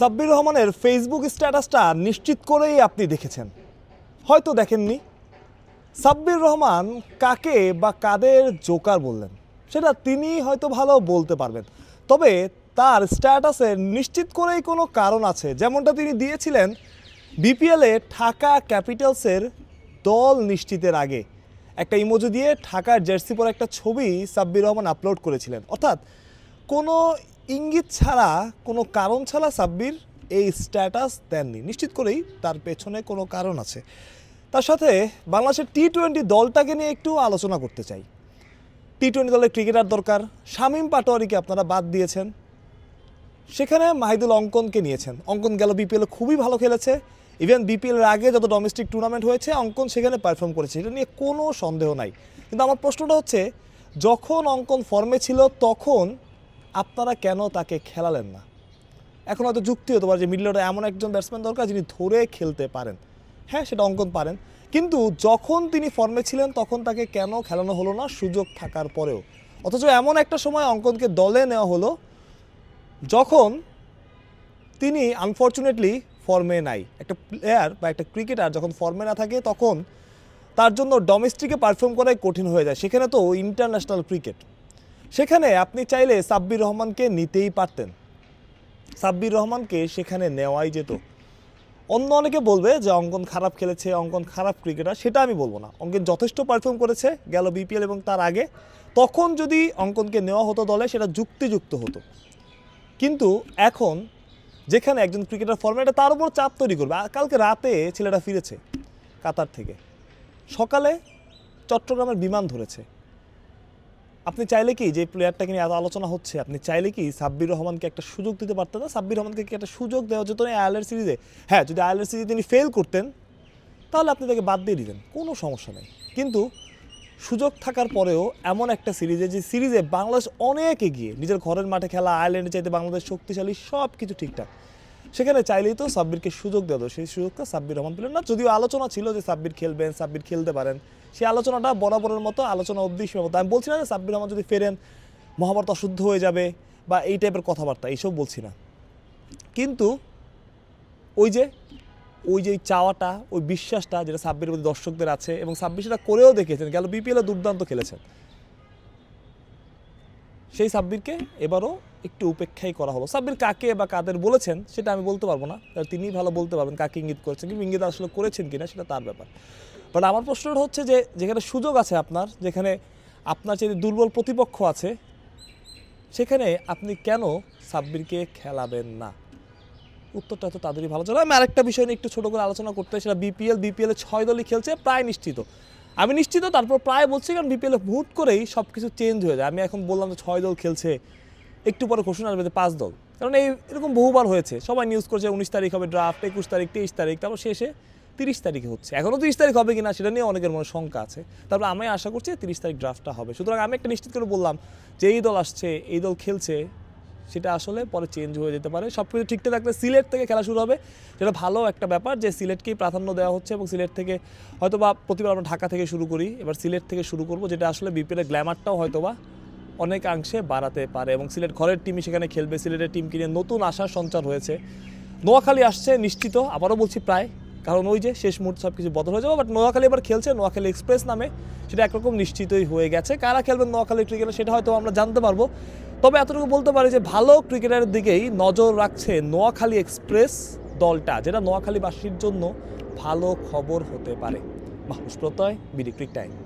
সাব্বির রহমানের ফেসবুক স্ট্যাটাসটা নিশ্চিত করেই আপনি দেখেছেন, হয়তো দেখেননি। সাব্বির রহমান কাকে বা কাদের জোকার বললেন সেটা তিনি হয়তো ভালো বলতে পারবেন, তবে তার স্ট্যাটাসের নিশ্চিত করেই কোনো কারণ আছে। যেমনটা তিনি দিয়েছিলেন বিপিএলে ঢাকা ক্যাপিটালসের দল নিশ্চিতের আগে, একটা ইমোজি দিয়ে ঢাকার জার্সি পরে একটা ছবি সাব্বির রহমান আপলোড করেছিলেন। অর্থাৎ কোনো ইঙ্গিত ছাড়া, কোনো কারণ ছাড়া সাব্বির এই স্ট্যাটাস দেননি, নিশ্চিত করেই তার পেছনে কোনো কারণ আছে। তার সাথে বাংলাদেশের টি-20 দলটাকে নিয়ে একটু আলোচনা করতে চাই। টি-20 দলের ক্রিকেটার দরকার, শামীম পাটোয়ারিকে আপনারা বাদ দিয়েছেন, সেখানে মাহিদুল অঙ্কনকে নিয়েছেন। অঙ্কন গেল বিপিএলে খুবই ভালো খেলেছে, ইভেন বিপিএলের আগে যত ডোমেস্টিক টুর্নামেন্ট হয়েছে অঙ্কন সেখানে পারফর্ম করেছে, এটা নিয়ে কোনো সন্দেহ নাই। কিন্তু আমার প্রশ্নটা হচ্ছে, যখন অঙ্কন ফর্মে ছিল তখন আপনারা কেন তাকে খেলালেন না? এখন হয়তো যুক্তি হতে পারে যে মিডল অর্ডারে এমন একজন ব্যাটসম্যান দরকার যিনি ধরে খেলতে পারেন। হ্যাঁ, সেটা অঙ্কন পারেন, কিন্তু যখন তিনি ফর্মে ছিলেন তখন তাকে কেন খেলানো হলো না সুযোগ থাকার পরেও? অথচ এমন একটা সময় অঙ্কনকে দলে নেওয়া হলো যখন তিনি আনফর্চুনেটলি ফর্মে নাই। একটা প্লেয়ার বা একটা ক্রিকেটার যখন ফর্মে না থাকে তখন তার জন্য ডোমেস্টিকে পারফর্ম করাই কঠিন হয়ে যায়, সেখানে তো ইন্টারন্যাশনাল ক্রিকেট। সেখানে আপনি চাইলে সাব্বির রহমানকে নিতেই পারতেন, সাব্বির রহমানকে সেখানে নেওয়াই যেত। অন্য অনেকে বলবে যে অঙ্কন খারাপ খেলেছে, অঙ্কন খারাপ ক্রিকেটার, সেটা আমি বলবো না। অঙ্কন যথেষ্ট পারফর্ম করেছে গেল বিপিএল এবং তার আগে, তখন যদি অঙ্কনকে নেওয়া হতো দলে সেটা যুক্তিযুক্ত হতো। কিন্তু এখন যেখানে একজন ক্রিকেটার ফর্মে, এটা তার উপর চাপ তৈরি করবে। কালকে রাতে ছেলেটা ফিরেছে কাতার থেকে, সকালে চট্টগ্রামের বিমান ধরেছে। আপনি চাইলে কি, যে প্লেয়ারটাকে নিয়ে এত আলোচনা হচ্ছে, আপনি চাইলে কি সাব্বির রহমানকে একটা সুযোগ দিতে পারতেন না? সাব্বির রহমানকে কি একটা সুযোগ দেওয়া যেত না আয়ারল্যান্ড সিরিজে? হ্যাঁ, যদি আয়ারল্যান্ড সিরিজে তিনি ফেল করতেন তাহলে আপনি তাকে বাদ দিয়ে দিতেন, কোনো সমস্যা নেই। কিন্তু সুযোগ থাকার পরেও এমন একটা সিরিজে, যে সিরিজে বাংলাদেশ অনেক এগিয়ে, নিজের ঘরের মাঠে খেলা, আয়ারল্যান্ডে চাইতে বাংলাদেশ শক্তিশালী, সব কিছু ঠিকঠাক, সেখানে চাইলেই তো সাব্বিরকে সুযোগ দেওয়া, সেই সুযোগটা সাব্বির রহমান পেলেন না। যদিও আলোচনা ছিল যে সাব্বির খেলবেন, সাব্বির খেলতে পারেন, সেই আলোচনাটা বরাবরের মতো আলোচনা অবধি সীমাবদ্ধ। আমি বলছি না যে সাব্বির রহমান যদি ফেরেন মহাভারত অশুদ্ধ হয়ে যাবে বা এই টাইপের কথাবার্তা, এইসব বলছি না। কিন্তু ওই যে চাওয়াটা, ওই বিশ্বাসটা যেটা সাব্বিরের প্রতি দর্শকদের আছে, এবং সাব্বির সেটা করেও দেখেছেন, গেল বিপিএলে দুর্দান্ত খেলেছেন, সেই সাব্বিরকে এবারও একটু উপেক্ষাই করা হলো। সাব্বির কাকে বা কাদের বলেছেন সেটা আমি বলতে পারবো না, তিনিই ভালো বলতে পারবেন কাকে ইঙ্গিত করেছেন, কিন্তু ইঙ্গিত আসলে করেছেন কিনা সেটা তার ব্যাপার। বাট আমার প্রশ্নটা হচ্ছে যে, যেখানে সুযোগ আছে আপনার, যেখানে আপনার চেয়ে দুর্বল প্রতিপক্ষ আছে, সেখানে আপনি কেন সাব্বিরকে খেলাবেন না? উত্তরটা তো তাদেরই ভালো চলে। আমি আরেকটা বিষয় নিয়ে একটু ছোটো করে আলোচনা করতে, সেটা বিপিএলে 6 দলই খেলছে, প্রায় নিশ্চিত। আমি নিশ্চিত, তারপর প্রায় বলছি, কারণ বিপিএলে হুট করেই সব কিছু চেঞ্জ হয়ে যায়। আমি এখন বললাম যে 6 দল খেলছে, একটু পরে ঘোষণা আসবে যে 5 দল, কারণ এরকম বহুবার হয়েছে। সবাই নিউজ করছে 19 তারিখ হবে ড্রাফট, 21 তারিখ, 23 তারিখ, তারপর শেষে 30 তারিখে হচ্ছে। এখনও 30 তারিখ হবে কিনা সেটা নিয়ে অনেকের মনে শঙ্কা আছে। তারপর আমি আশা করছি 30 তারিখ ড্রাফটটা হবে। সুতরাং আমি একটা নিশ্চিত করে বললাম যে এই দল আসছে, এই দল খেলছে, সেটা আসলে পরে চেঞ্জ হয়ে যেতে পারে। সব কিছু ঠিকঠাক থাকলে সিলেট থেকে খেলা শুরু হবে, সেটা ভালো একটা ব্যাপার যে সিলেটকেই প্রাধান্য দেওয়া হচ্ছে, এবং সিলেট থেকে হয়তোবা প্রতিবার আমরা ঢাকা থেকে শুরু করি, এবার সিলেট থেকে শুরু করব, যেটা আসলে বিপিএলের গ্ল্যামারটাও হয়তোবা অনেকাংশে বাড়াতে পারে। এবং সিলেট ঘরের টিমই সেখানে খেলবে, সিলেটের টিমকে নিয়ে নতুন আশার সঞ্চার হয়েছে। নোয়াখালী আসছে নিশ্চিত, আবারও বলছি প্রায়, কারণ ওই যে শেষ মুহূর্তে সব কিছু বদল হয়ে যাবে। বাট নোয়াখালী এবার খেলছে, নোয়াখালী এক্সপ্রেস নামে, সেটা একরকম নিশ্চিতই হয়ে গেছে। কারা খেলবেন নোয়াখালী ক্রিকেটার সেটা হয়তো আমরা জানতে পারবো। তবে এতটুকু বলতে পারি যে ভালো ক্রিকেটারের দিকেই নজর রাখছে নোয়াখালী এক্সপ্রেস দলটা, যেটা নোয়াখালীবাসীর জন্য ভালো খবর হতে পারে। মাহফুজ প্রত্যয়, বিডি ক্রিক টাইম।